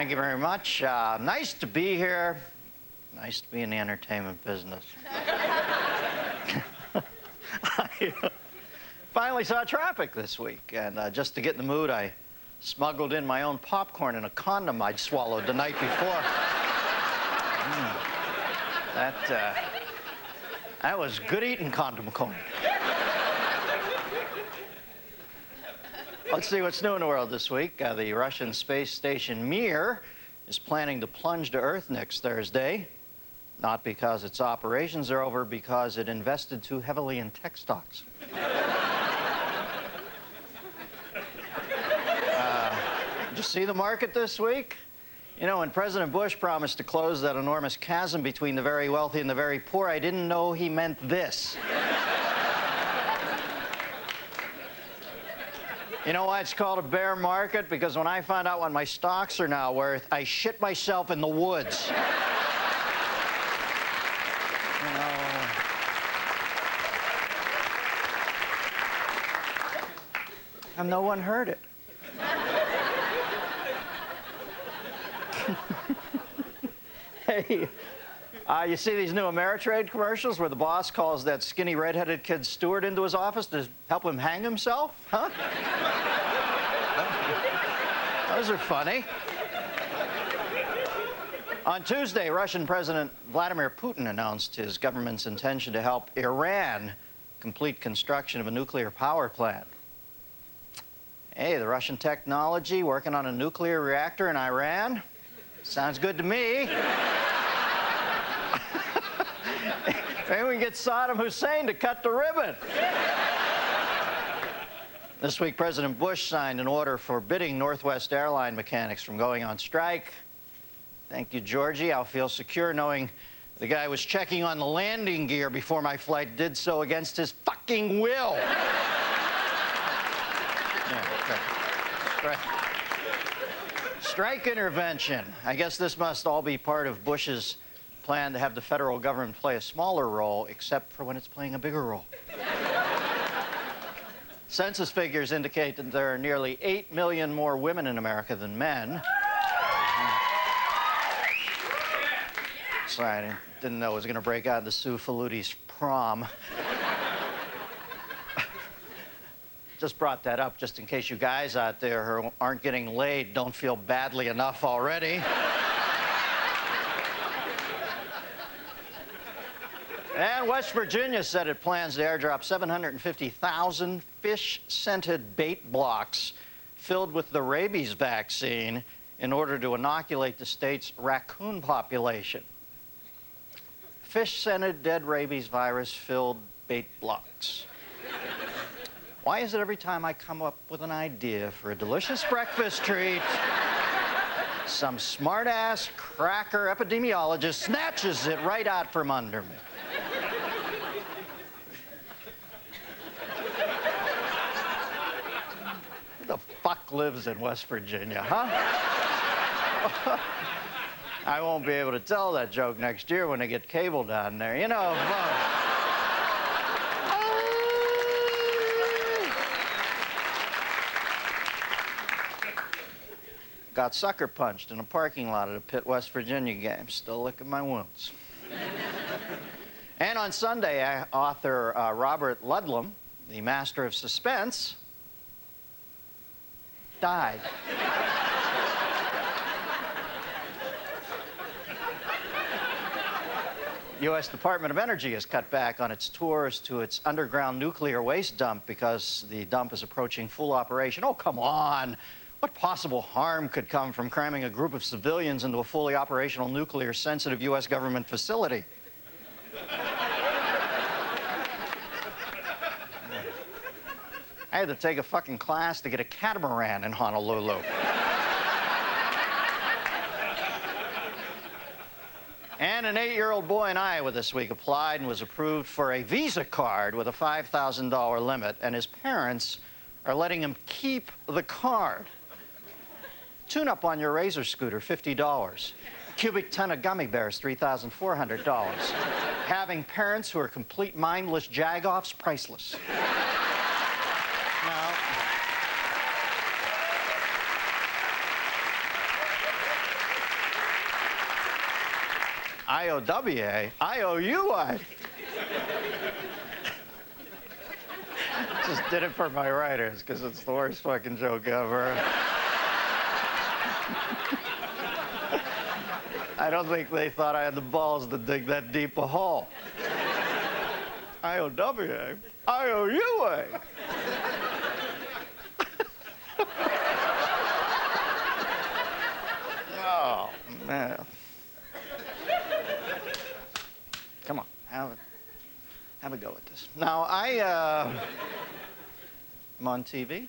Thank you very much. Nice to be here. Nice to be in the entertainment business. I finally saw traffic this week, and just to get in the mood, I smuggled in my own popcorn in a condom I'd swallowed the night before. That was good eating condom corn. Let's see what's new in the world this week. The Russian space station Mir is planning to plunge to Earth next Thursday. Not because its operations are over, because it invested too heavily in tech stocks. Did you see the market this week? You know, when President Bush promised to close that enormous chasm between the very wealthy and the very poor, I didn't know he meant this. You know why it's called a bear market? Because when I found out what my stocks are now worth, I shit myself in the woods. And no one heard it. Hey, you see these new Ameritrade commercials where the boss calls that skinny redheaded kid Stewart into his office to help him hang himself? Huh? Those are funny. On Tuesday, Russian President Vladimir Putin announced his government's intention to help Iran complete construction of a nuclear power plant. Hey, the Russian technology working on a nuclear reactor in Iran? Sounds good to me. Maybe we can get Saddam Hussein to cut the ribbon. This week, President Bush signed an order forbidding Northwest airline mechanics from going on strike. Thank you, Georgie. I'll feel secure knowing the guy was checking on the landing gear before my flight did so against his fucking will. Yeah, strike intervention. I guess this must all be part of Bush's plan to have the federal government play a smaller role, except for when it's playing a bigger role. Census figures indicate that there are nearly 8 million more women in America than men. Sorry, I didn't know it was going to break out into Sue Faluti's prom. Just brought that up just in case you guys out there who aren't getting laid don't feel badly enough already. And West Virginia said it plans to airdrop 750,000 fish-scented bait blocks filled with the rabies vaccine in order to inoculate the state's raccoon population. Fish-scented dead rabies virus-filled bait blocks. Why is it every time I come up with an idea for a delicious breakfast treat, some smart-ass cracker epidemiologist snatches it right out from under me? Who the fuck lives in West Virginia, huh? I won't be able to tell that joke next year when they get cable down there, you know. Got sucker punched in a parking lot at a Pitt, West Virginia game. Still licking my wounds. And on Sunday, author Robert Ludlum, the master of suspense, died. U.S. Department of Energy has cut back on its tours to its underground nuclear waste dump because the dump is approaching full operation. Oh, come on. What possible harm could come from cramming a group of civilians into a fully operational nuclear-sensitive U.S. government facility? I had to take a fucking class to get a catamaran in Honolulu. And an 8-year-old boy in Iowa this week applied and was approved for a Visa card with a $5,000 limit, and his parents are letting him keep the card. Tune-up on your Razor scooter, $50. Cubic ton of gummy bears, $3,400. Having parents who are complete mindless jagoffs, priceless. Now, I-O-W-A? I-O-U-A. Just did it for my writers, because it's the worst fucking joke ever. I don't think they thought I had the balls to dig that deep a hole. I-O-W-A? I-O-U-A. Oh, man. Come on, have a go at this. Now, I'm on TV.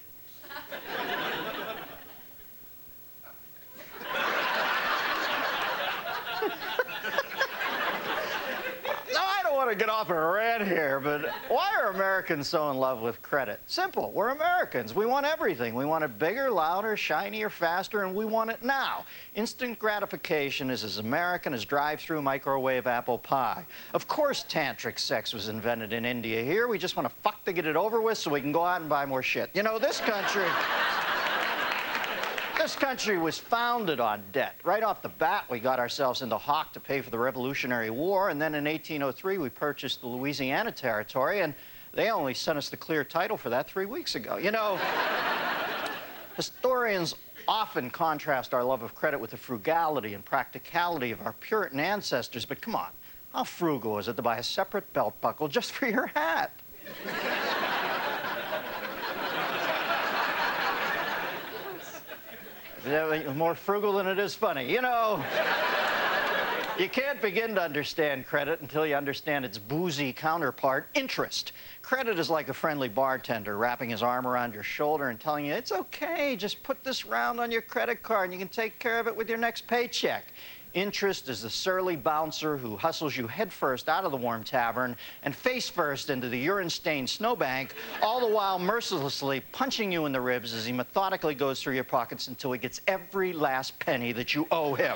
To get off a rant here, but why are Americans so in love with credit? Simple. We're Americans. We want everything. We want it bigger, louder, shinier, faster, and we want it now. Instant gratification is as American as drive-through microwave apple pie. Of course tantric sex was invented in India. Here, we just want to fuck to get it over with so we can go out and buy more shit. You know, this country... This country was founded on debt. Right off the bat, we got ourselves into hock to pay for the Revolutionary War, and then in 1803, we purchased the Louisiana Territory, and they only sent us the clear title for that 3 weeks ago. You know, historians often contrast our love of credit with the frugality and practicality of our Puritan ancestors, but come on, how frugal is it to buy a separate belt buckle just for your hat? More frugal than it is funny. You know, you can't begin to understand credit until you understand its boozy counterpart, interest. Credit is like a friendly bartender wrapping his arm around your shoulder and telling you, it's okay, just put this round on your credit card and you can take care of it with your next paycheck. Interest is the surly bouncer who hustles you headfirst out of the warm tavern and face-first into the urine-stained snowbank, all the while mercilessly punching you in the ribs as he methodically goes through your pockets until he gets every last penny that you owe him.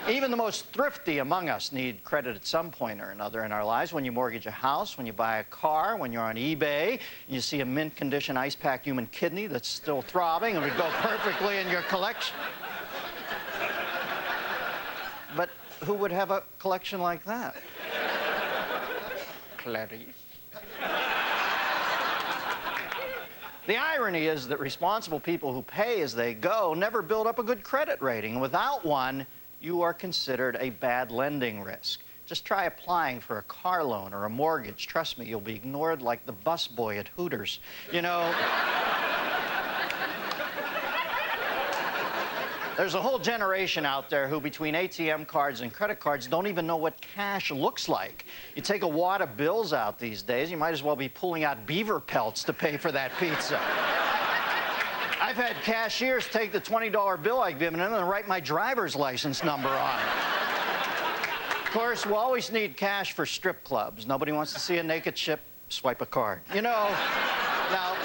Even the most thrifty among us need credit at some point or another in our lives. When you mortgage a house, when you buy a car, when you're on eBay, and you see a mint-condition ice-packed human kidney that's still throbbing and would go perfectly in your collection. But who would have a collection like that? Clarice. The irony is that responsible people who pay as they go never build up a good credit rating. Without one, you are considered a bad lending risk. Just try applying for a car loan or a mortgage. Trust me, you'll be ignored like the busboy at Hooters. You know... There's a whole generation out there who, between ATM cards and credit cards, don't even know what cash looks like. You take a wad of bills out these days, you might as well be pulling out beaver pelts to pay for that pizza. I've had cashiers take the $20 bill I've given them and write my driver's license number on it. Of course, we'll always need cash for strip clubs. Nobody wants to see a naked chip swipe a card. You know, now...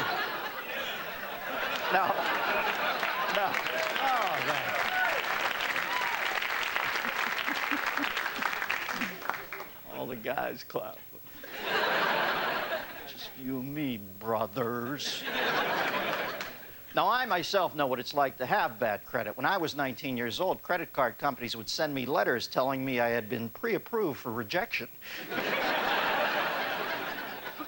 All the guys clap. Just you and me, brothers. Now, I myself know what it's like to have bad credit. When I was 19 years old, credit card companies would send me letters telling me I had been pre-approved for rejection.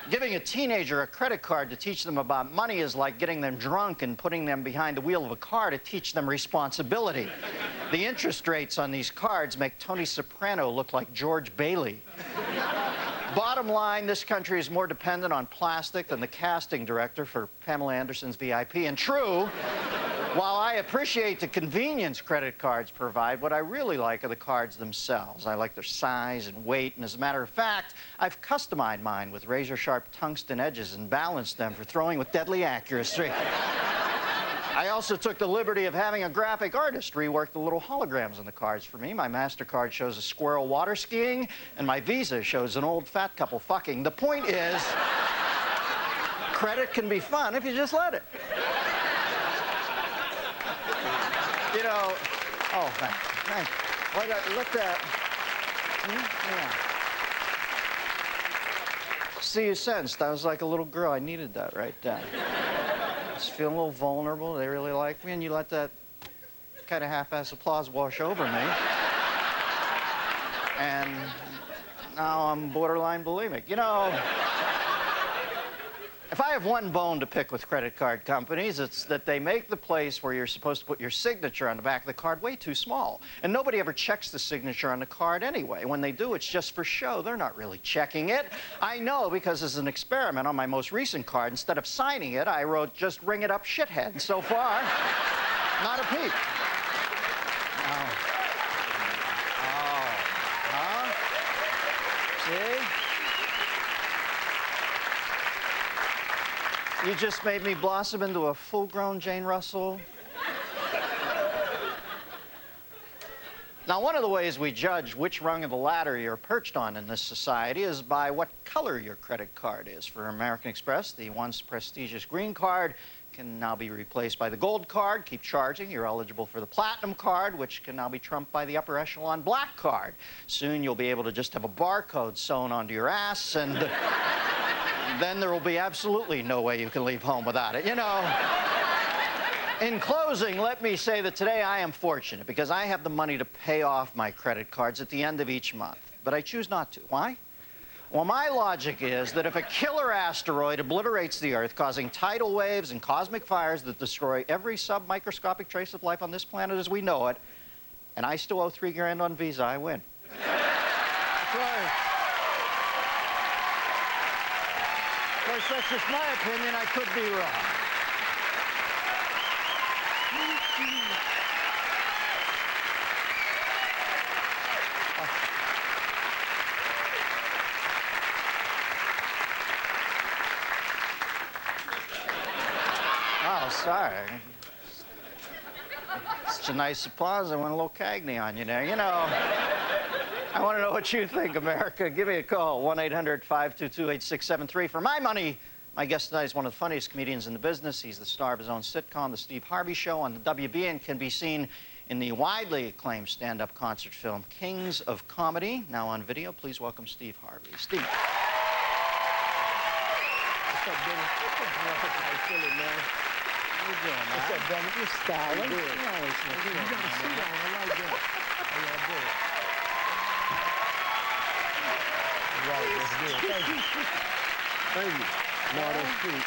Giving a teenager a credit card to teach them about money is like getting them drunk and putting them behind the wheel of a car to teach them responsibility. The interest rates on these cards make Tony Soprano look like George Bailey. Bottom line, this country is more dependent on plastic than the casting director for Pamela Anderson's VIP. And true, while I appreciate the convenience credit cards provide, what I really like are the cards themselves. I like their size and weight, and as a matter of fact, I've customized mine with razor-sharp tungsten edges and balanced them for throwing with deadly accuracy. I also took the liberty of having a graphic artist rework the little holograms on the cards for me. My MasterCard shows a squirrel water skiing, and my Visa shows an old fat couple fucking. The point is, credit can be fun if you just let it. You know, oh, thanks. Look at that. Yeah. See, you sensed I was like a little girl. I needed that right then. I was feeling a little vulnerable. They really like me, and you let that kind of half-ass applause wash over me. And now I'm borderline bulimic. You know, if I have one bone to pick with credit card companies, it's that they make the place where you're supposed to put your signature on the back of the card way too small. And nobody ever checks the signature on the card anyway. When they do, it's just for show. They're not really checking it. I know because as an experiment on my most recent card, instead of signing it, I wrote, "Just ring it up, shithead." And so far, not a peep. See? You just made me blossom into a full-grown Jane Russell. Now, one of the ways we judge which rung of the ladder you're perched on in this society is by what color your credit card is. For American Express, the once prestigious green card can now be replaced by the gold card. Keep charging. You're eligible for the platinum card, which can now be trumped by the upper echelon black card. Soon you'll be able to just have a barcode sewn onto your ass, and then there will be absolutely no way you can leave home without it. You know, in closing, let me say that today I am fortunate because I have the money to pay off my credit cards at the end of each month. But I choose not to. Why? Well, my logic is that if a killer asteroid obliterates the Earth, causing tidal waves and cosmic fires that destroy every submicroscopic trace of life on this planet as we know it, and I still owe $3 grand on Visa, I win. Of course, that's just my opinion. I could be wrong. Oh, sorry. Such a nice applause. I went a little Cagney on you there. You know, I want to know what you think, America. Give me a call, 1-800-522-8673. For my money, my guest tonight is one of the funniest comedians in the business. He's the star of his own sitcom, The Steve Harvey Show, on the WB, and can be seen in the widely acclaimed stand-up concert film, Kings of Comedy. Now on video, please welcome Steve Harvey. Steve. What's up, Dennis? How you feeling, man? How you doing, man? What's up, Dennis? You're styling. You always look You good, got a man. suit on. I like that. How y'all doing? Right, that's good. Thank you. Thank you. No, that's sweet.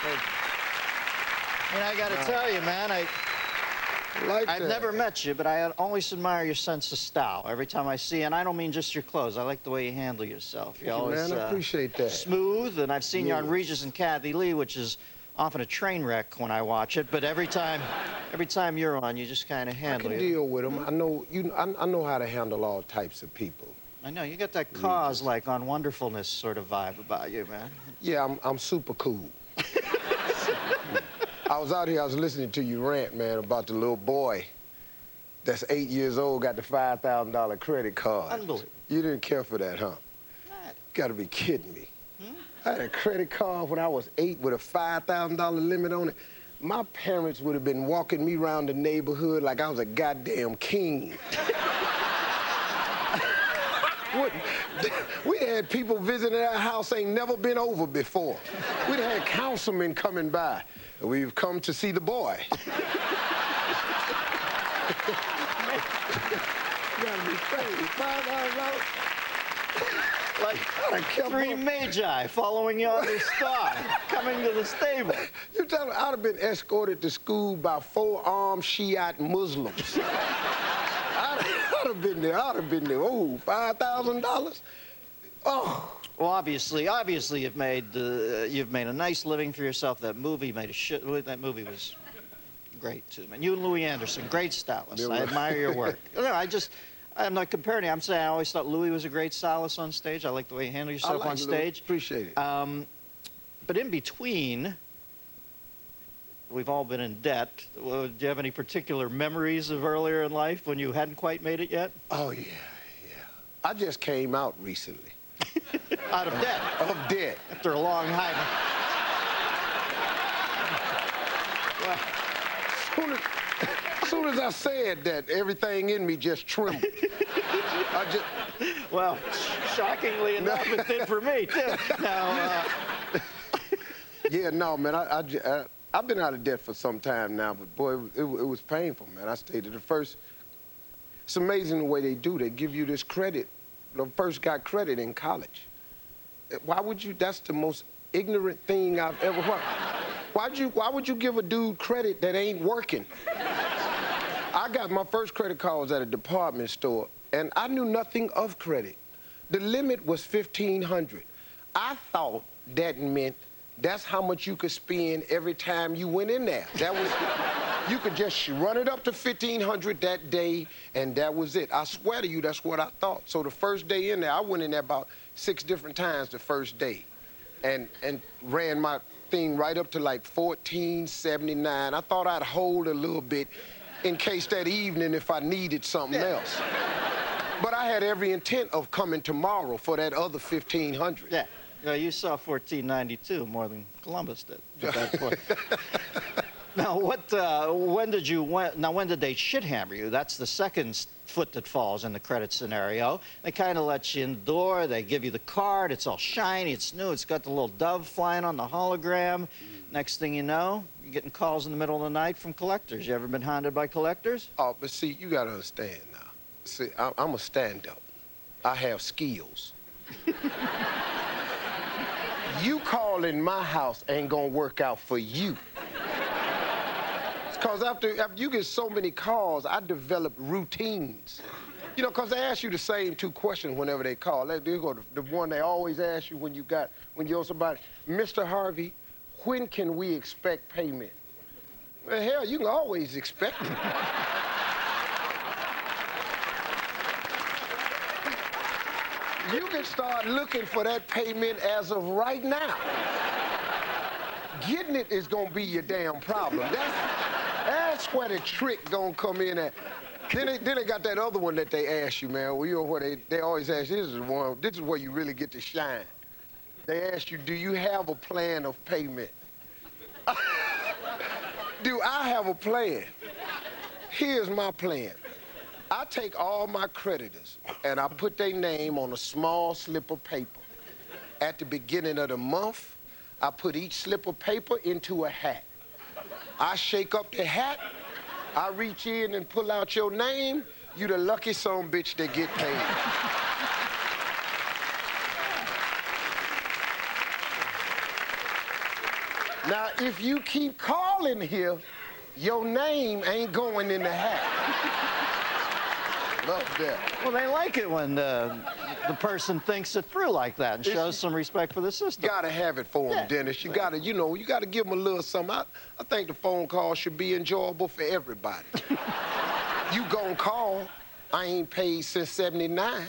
Thank you. And I got to tell you, man, I've never met you, but I always admire your sense of style. Every time I see you, and I don't mean just your clothes. I like the way you handle yourself. You're always, man, I appreciate that. Smooth, and I've seen you on Regis and Kathy Lee, which is often a train wreck when I watch it. But every time you're on, you just kind of handle it. I can deal with them. I know I know how to handle all types of people. I know you got that cause like on Wonderfulness sort of vibe about you, man. Yeah, I'm super cool. I was out here, I was listening to you rant, man, about the little boy that's 8 years old, got the $5,000 credit card. Unbelievable. You didn't care for that, huh? Gotta be kidding me. I had a credit card when I was 8 with a $5,000 limit on it. My parents would have been walking me around the neighborhood like I was a goddamn king. We had people visiting our house ain't never been over before. We'd had councilmen coming by. We've come to see the boy. You gotta be crazy. $5,000. Like three magi following you on the star, coming to the stable. You tell me, I'd have been escorted to school by 4 armed Shiite Muslims. I'd have been there. I'd have been there. Oh, $5,000? Oh. Well, obviously, you've made a nice living for yourself. That movie made a shit. That movie was great too, man. You and Louis Anderson, great stylists. I admire your work. No, I'm not comparing you. I'm saying I always thought Louis was a great stylist on stage. I like the way you handle yourself on stage. Appreciate it. But in between, we've all been in debt. Do you have any particular memories of earlier in life when you hadn't quite made it yet? Oh, yeah. I just came out recently. Out of debt? Of debt. After a long hike. Well, as soon as I said that, everything in me just trembled. Well, shockingly enough, it did for me, too. Now, Yeah, no, man, I've been out of debt for some time now, but boy, it was painful, man. I stated the first It's amazing the way they do. They give you this credit. I first got credit in college. Why would you? That's the most ignorant thing I've ever heard. Why would you give a dude credit that ain't working? I got my first credit card was at a department store, and I knew nothing of credit. The limit was $1,500. I thought that meant that's how much you could spend every time you went in there. That was, you could just run it up to $1,500 that day, and that was it. I swear to you, that's what I thought. So the first day in there, I went in there about 6 different times the first day, and ran my thing right up to like $1,479. I thought I'd hold a little bit in case that evening if I needed something else. But I had every intent of coming tomorrow for that other $1,500. Yeah. You saw 1492 more than Columbus did at that point. Now, when did they shit hammer you? That's the second foot that falls in the credit scenario. They kind of let you in the door. They give you the card. It's all shiny. It's new. It's got the little dove flying on the hologram. Next thing you know, you're getting calls in the middle of the night from collectors. You ever been haunted by collectors? Oh, but see, you got to understand now. See, I'm a stand-up. I have skills. You calling my house ain't gonna work out for you. Because after you get so many calls, I develop routines. You know, because they ask you the same 2 questions whenever they call. They go to the one they always ask you when you're somebody, Mr. Harvey, when can we expect payment? Well, hell, you can always expect it. You can start looking for that payment as of right now. Getting it is gonna be your damn problem. That's where the trick gonna come in at. Then they got that other one that they ask you, man. Well, you know what they always ask you, this is where you really get to shine. They ask you, do you have a plan of payment? Do I have a plan? Here's my plan. I take all my creditors and I put their name on a small slip of paper. At the beginning of the month, I put each slip of paper into a hat. I shake up the hat, I reach in and pull out your name, you the lucky son bitch that get paid. Now, if you keep calling here, your name ain't going in the hat. Love that. Well, they like it when the person thinks it through like that and shows some respect for the system. You gotta have it for them, Dennis. You gotta, you gotta give them a little something. I think the phone call should be enjoyable for everybody. You gon' call. I ain't paid since '79.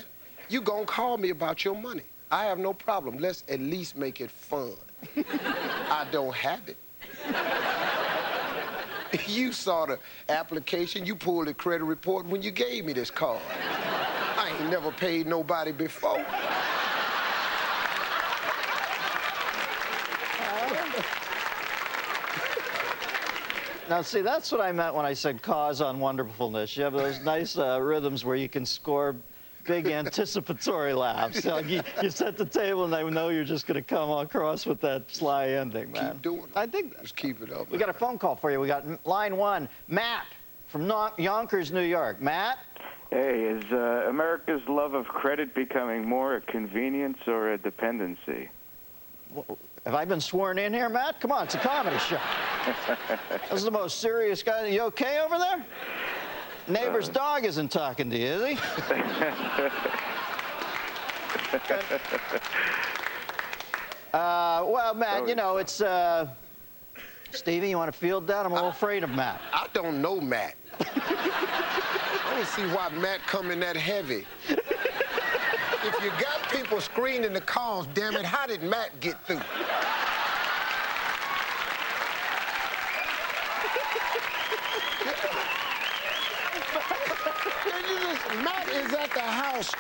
You gon' call me about your money. I have no problem. Let's at least make it fun. I don't have it. You saw the application, you pulled the credit report when you gave me this card. I ain't never paid nobody before. Now, see, that's what I meant when I said cause on wonderfulness. You have those nice rhythms where you can score big anticipatory laughs. So you set the table and they know you're just going to come across with that sly ending, man. Keep doing it. I think just keep it up. We got a phone call for you. We got line 1, Matt from Yonkers, New York. Matt? Hey, is America's love of credit becoming more a convenience or a dependency? Have I been sworn in here, Matt? Come on, it's a comedy show. This is the most serious guy. You okay over there? Neighbor's dog isn't talking to you, is he? Well, Matt, you know, it's... Stevie, you want to field that? I'm a little afraid of Matt. I don't know Matt. I don't see why Matt coming that heavy. If you got people screening the calls, damn it, how did Matt get through? Matt is at the house.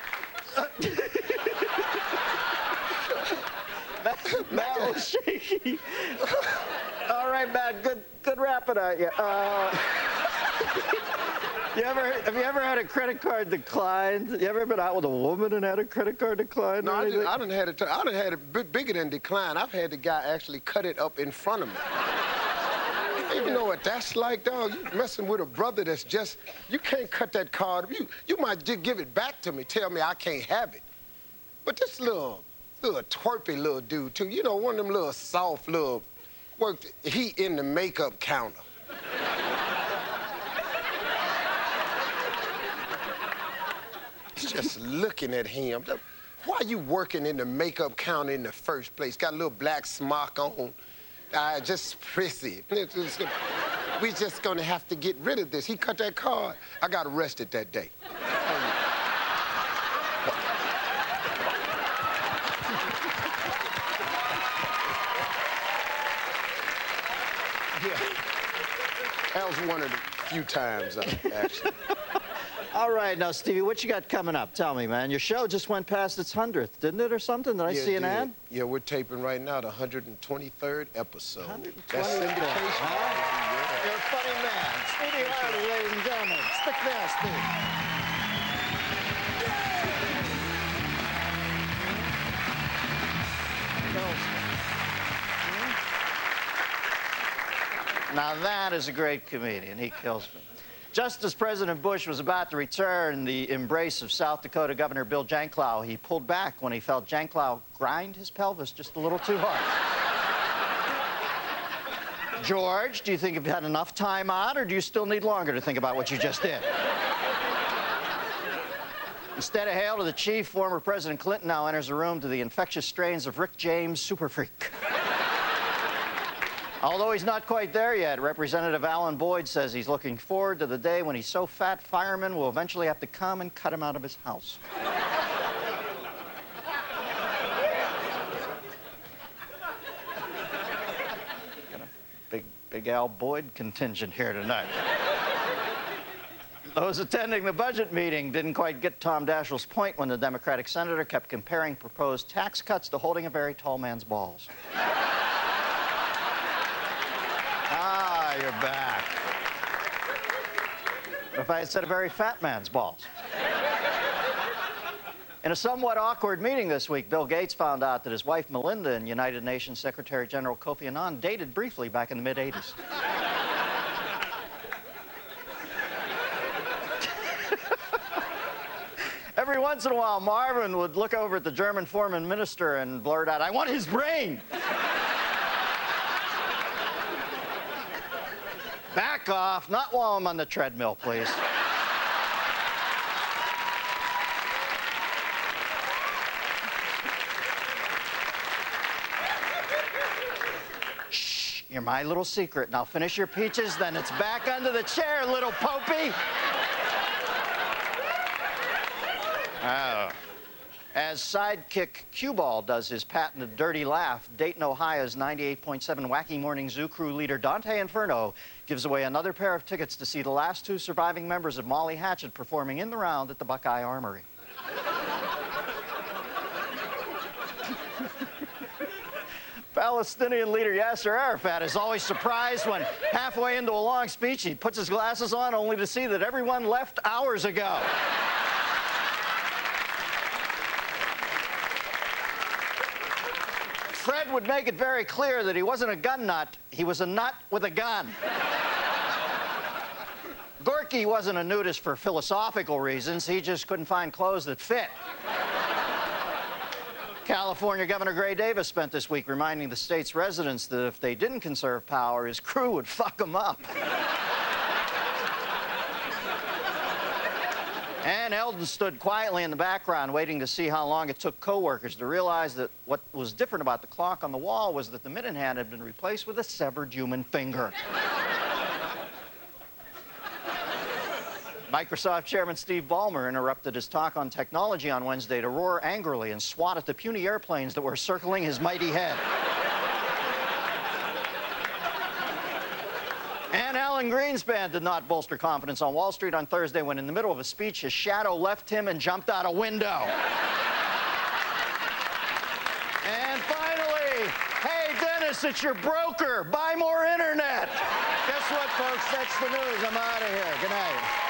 Matt was shaky. All right, Matt, good rapping at you. Have you ever had a credit card declined? You ever been out with a woman and had a credit card declined? No, I done had it bit bigger than decline. I've had the guy actually cut it up in front of me. You know what that's like, dog? You messing with a brother that's just, you can't cut that card. You might just give it back to me, tell me I can't have it. But this little twerpy little dude, too, you know, one of them little soft little, he in the makeup counter. Just looking at him. Why you working in the makeup counter in the first place? Got a little black smock on. Just prissy. We just gonna have to get rid of this. He cut that card. I got arrested that day. Yeah. That was one of the few times, actually. All right, now, Stevie, what you got coming up? Tell me, man. Your show just went past its 100th, didn't it, or something? Did I see an ad? Yeah, we're taping right now the 123rd episode. 123rd. That's syndication. Huh? You're a funny man. Stevie Harvey, ladies and gentlemen. Stick there, Steve. Now, that is a great comedian. He kills me. Just as President Bush was about to return the embrace of South Dakota Governor Bill Janklow, he pulled back when he felt Janklow grind his pelvis just a little too hard. George, do you think you've had enough time out, or do you still need longer to think about what you just did? Instead of hail to the chief, former President Clinton now enters the room to the infectious strains of Rick James Super Freak. Although he's not quite there yet, Representative Alan Boyd says he's looking forward to the day when he's so fat firemen will eventually have to come and cut him out of his house. Got a big Al Boyd contingent here tonight. Those attending the budget meeting didn't quite get Tom Daschle's point when the Democratic senator kept comparing proposed tax cuts to holding a very tall man's balls. You're back. If I had said a very fat man's balls. In a somewhat awkward meeting this week, Bill Gates found out that his wife Melinda and United Nations Secretary General Kofi Annan dated briefly back in the mid-'80s. Every once in a while, Marvin would look over at the German foreign minister and blurt out, "I want his brain!" Back off, not while I'm on the treadmill, please. Shh, you're my little secret. Now finish your peaches, then it's back under the chair, little popey. Oh. As sidekick Q-Ball does his patented dirty laugh, Dayton, Ohio's 98.7 Wacky Morning Zoo crew leader Dante Inferno gives away another pair of tickets to see the last two surviving members of Molly Hatchet performing in the round at the Buckeye Armory. Palestinian leader Yasser Arafat is always surprised when halfway into a long speech he puts his glasses on only to see that everyone left hours ago. Fred would make it very clear that he wasn't a gun nut, he was a nut with a gun. Gorky wasn't a nudist for philosophical reasons, he just couldn't find clothes that fit. California Governor Gray Davis spent this week reminding the state's residents that if they didn't conserve power, his crew would fuck them up. And Eldon stood quietly in the background waiting to see how long it took co-workers to realize that what was different about the clock on the wall was that the minute hand had been replaced with a severed human finger. Microsoft Chairman Steve Ballmer interrupted his talk on technology on Wednesday to roar angrily and swat at the puny airplanes that were circling his mighty head. And Alan Greenspan did not bolster confidence on Wall Street on Thursday when, in the middle of a speech, his shadow left him and jumped out a window. And finally, hey, Dennis, it's your broker. Buy more internet. Guess what, folks? That's the news. I'm out of here. Good night.